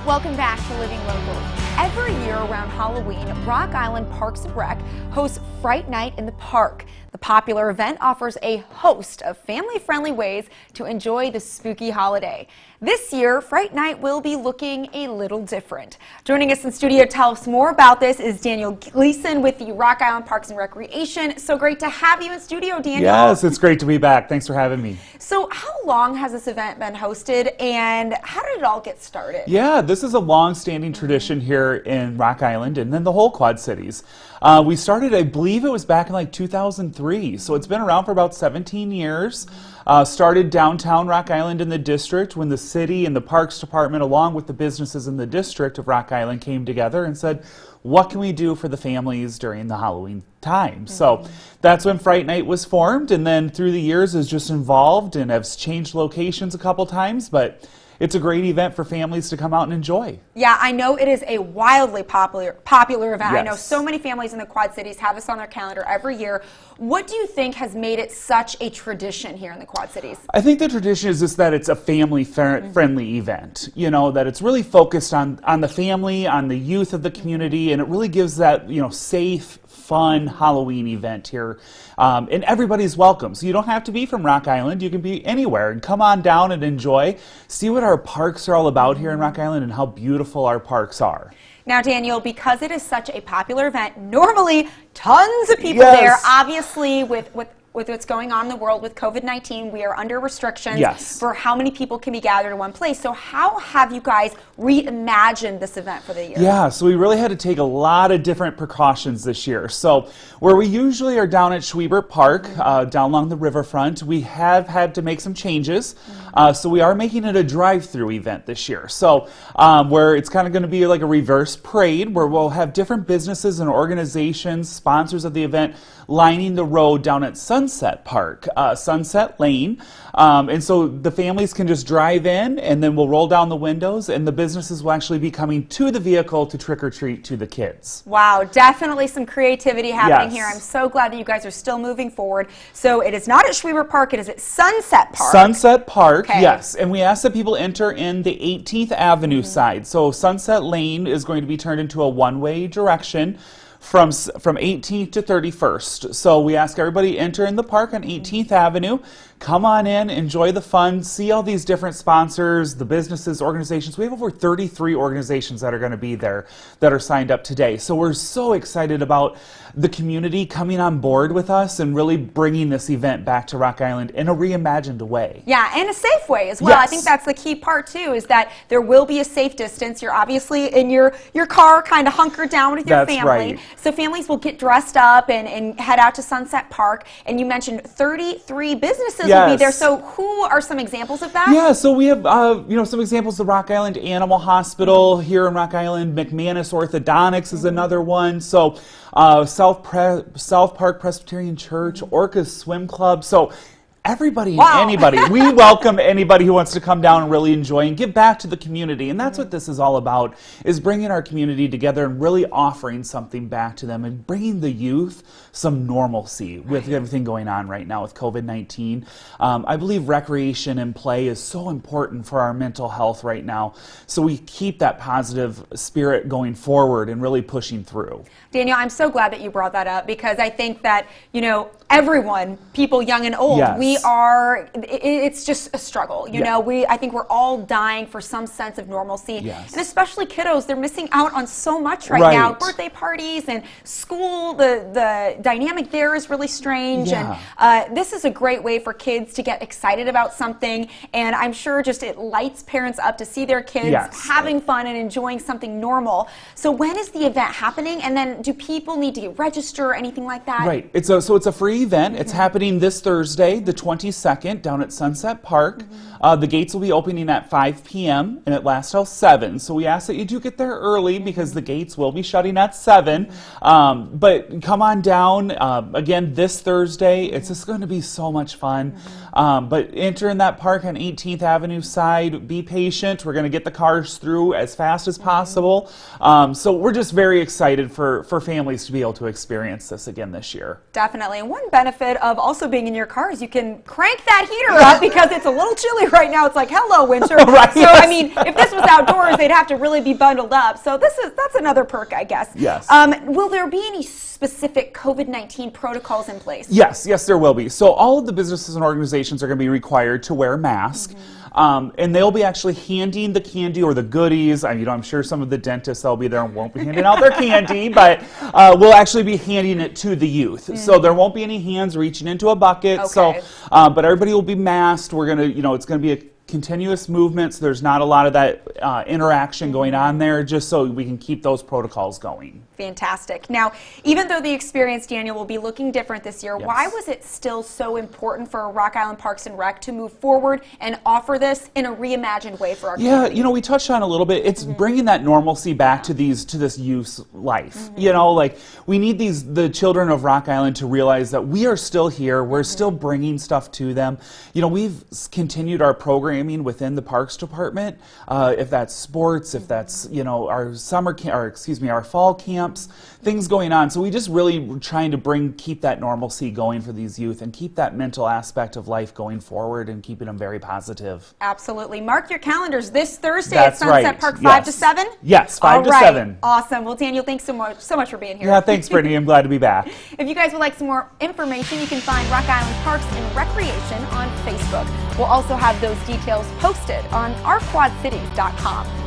Welcome back to Living Local. Every year around Halloween, Rock Island Parks and Rec hosts Fright Night in the park. The popular event offers a host of family-friendly ways to enjoy the spooky holiday. This year, Fright Night will be looking a little different. Joining us in studio to tell us more about this is Daniel Gleason with the Rock Island Parks and Recreation. So great to have you in studio, Daniel. Yes, it's great to be back. Thanks for having me. So how long has this event been hosted and how did it all get started? Yeah, this is a long-standing tradition here in Rock Island and then the whole Quad Cities. We started, I believe it was back in like 2003, so it's been around for about 17 years. Started downtown Rock Island in the district when the city and the Parks Department, along with the businesses in the district of Rock Island, came together and said, what can we do for the families during the Halloween time? So that's when Fright Night was formed, and then through the years has just evolved and has changed locations a couple times, but it's a great event for families to come out and enjoy. Yeah, I know it is a wildly popular event. Yes. I know so many families in the Quad Cities have this on their calendar every year. What do you think has made it such a tradition here in the Quad Cities? I think the tradition is just that it's a family-friendly event. You know, that it's really focused on the family, on the youth of the community, and it really gives that, you know, safe, fun Halloween event here. And everybody's welcome. So you don't have to be from Rock Island. You can be anywhere and come on down and enjoy. See what our parks are all about here in Rock Island and how beautiful our parks are. Now, Daniel, because it is such a popular event, normally tons of people there. Obviously, with what's going on in the world with COVID-19, we are under restrictions for how many people can be gathered in one place. So how have you guys reimagined this event for the year? Yeah, so we really had to take a lot of different precautions this year. So where we usually are down at Schwiebert Park, down along the riverfront, we have had to make some changes. So we are making it a drive-through event this year. So where it's kind of going to be like a reverse parade where we'll have different businesses and organizations, sponsors of the event, lining the road down at Sunset Park, Sunset Lane. And so the families can just drive in and then we'll roll down the windows and the businesses will actually be coming to the vehicle to trick-or-treat to the kids. Wow, definitely some creativity happening here. I'm so glad that you guys are still moving forward. So it is not at Schwiebert Park, it is at Sunset Park. Sunset Park, yes. And we ask that people enter in the 18th Avenue side. So Sunset Lane is going to be turned into a one-way direction from 18th to 31st. So we ask everybody enter in the park on 18th Avenue. Come on in, enjoy the fun, see all these different sponsors, the businesses, organizations. We have over 33 organizations that are going to be there that are signed up today. So we're so excited about the community coming on board with us and really bringing this event back to Rock Island in a reimagined way. Yeah, and a safe way as well. I think that's the key part too, is that there will be a safe distance. You're obviously in your car kind of hunkered down with your family. Right. So families will get dressed up and head out to Sunset Park. And you mentioned 33 businesses will be there. So who are some examples of that? Yeah, so we have you know, some examples of Rock Island Animal Hospital here in Rock Island. McManus Orthodontics is another one. So South Park Presbyterian Church, Orca's Swim Club. So everybody and anybody. We welcome anybody who wants to come down and really enjoy and give back to the community. And that's what this is all about, is bringing our community together and really offering something back to them and bringing the youth some normalcy with everything going on right now with COVID-19. I believe recreation and play is so important for our mental health right now. So we keep that positive spirit going forward and really pushing through. Daniel, I'm so glad that you brought that up because I think that, you know, everyone, people young and old, it's just a struggle. You know, I think we're all dying for some sense of normalcy. And especially kiddos, they're missing out on so much right now. Birthday parties and school, the dynamic there is really strange. And this is a great way for kids to get excited about something. And I'm sure just it lights parents up to see their kids having fun and enjoying something normal. So when is the event happening? And then do people need to register or anything like that? Right. So it's a free event. It's happening this Thursday, the 22nd, down at Sunset Park. The gates will be opening at 5 p.m. and it lasts till 7. So we ask that you do get there early because the gates will be shutting at 7. But come on down. Again, this Thursday. It's just going to be so much fun. But enter in that park on 18th Avenue side. Be patient. We're going to get the cars through as fast as possible. So we're just very excited for families to be able to experience this again this year. Definitely. And one benefit of also being in your car is you can can crank that heater up because it's a little chilly right now. It's like, hello, winter. Right, so, yes. I mean, if this was outdoors, they'd have to really be bundled up. So that's another perk, I guess. Yes. Will there be any specific COVID-19 protocols in place? Yes, there will be. So all of the businesses and organizations are going to be required to wear a mask. And they'll be actually handing the candy or the goodies. I'm sure some of the dentists that'll be there and won't be handing out their candy, but we'll actually be handing it to the youth. So there won't be any hands reaching into a bucket. Okay. So, but everybody will be masked. We're gonna, it's gonna be a continuous movement, so there's not a lot of that interaction going on there, just so we can keep those protocols going. Fantastic. Now, even though the experience, Daniel, will be looking different this year, Yes. why was it still so important for Rock Island Parks and Rec to move forward and offer this in a reimagined way for our community? We touched on it a little bit. It's bringing that normalcy back to this youth life. Like we need the children of Rock Island to realize that we are still here. We're still bringing stuff to them. We've continued our programming within the Parks Department. If that's sports, if that's our summer camp, or our fall camps, things going on. So we just really trying to keep that normalcy going for these youth and keep that mental aspect of life going forward and keeping them very positive. Absolutely. Mark your calendars this Thursday That's at Sunset right. Park, 5 Yes. to 7? Yes, 5 to 7. Awesome. Well, Daniel, thanks so much for being here. Yeah, thanks, Brittany. I'm glad to be back. If you guys would like some more information, you can find Rock Island Parks and Recreation on Facebook. We'll also have those details posted on ourquadcities.com.